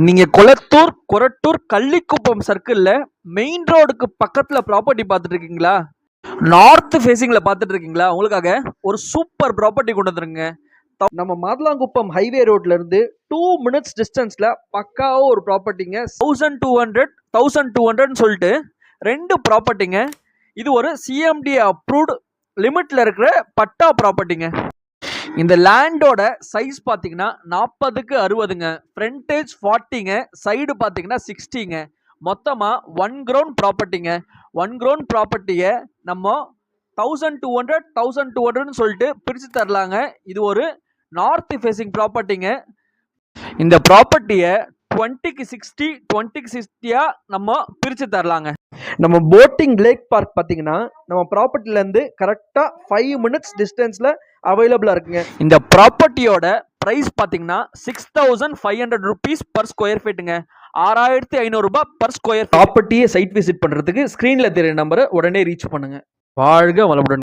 நீங்க கொளத்தூர், கொரட்டூர், கள்ளிக்குப்பம் சர்க்கிள்ல மெயின் ரோடுக்கு பக்கத்துல ப்ராப்பர்ட்டி பார்த்துட்டு இருக்கீங்களா? நார்த் ஃபேசிங்ல பார்த்துட்டு இருக்கீங்களா? உங்களுக்காக ஒரு சூப்பர் ப்ராப்பர்ட்டி கொண்டு வந்துருங்க. நம்ம மாதலாங்குப்பம் ஹைவே ரோட்ல இருந்து 2 மினிட்ஸ் டிஸ்டன்ஸ்ல பக்காவா ஒரு ப்ராப்பர்ட்டிங்க. 1200 சொல்லிட்டு 2 ப்ராப்பர்ட்டிங்க. இது ஒரு சிஎம்டி அப்ரூவ்டு லிமிட்ல இருக்கிற பட்டா ப்ராப்பர்ட்டிங்க. இந்த லேண்டோட சைஸ் பார்த்தீங்கன்னா 40க்கு 60ங்க, ஃப்ரண்டேஜ் 40ங்க, சைடு பார்த்தீங்கன்னா 60ங்க. மொத்தமாக 1 கிரவுண்ட் ப்ராப்பர்ட்டிங்க. 1 கிரவுண்ட் ப்ராப்பர்ட்டியை நம்ம 1200 சொல்லிட்டு பிரித்து தரலாங்க. இது ஒரு நார்த் ஃபேசிங் ப்ராப்பர்ட்டிங்க. இந்த ப்ராப்பர்ட்டியை 20க்கு 60 நம்ம பிரித்து தரலாங்க. நம்ம போட்டிங் லேக் பார்க் பார்த்தீங்கன்னா நம்ம ப்ராப்பர்ட்டிலேருந்து கரெக்டாக 5 மினிட்ஸ் டிஸ்டன்ஸில் அவைலபிளாக இருக்குங்க. இந்த ப்ராப்பர்ட்டியோட ப்ரைஸ் பார்த்தீங்கன்னா 6500 rupees per ஸ்கொயர் ஃபீட்டுங்க. 6500 ரூபாய் பர் ஸ்கொயர். ப்ராப்பர்ட்டியை சைட் விசிட் பண்ணுறதுக்கு ஸ்க்ரீனில் தெரிய நம்பரை உடனே ரீச் பண்ணுங்க. வாழ்க வளமுடன்.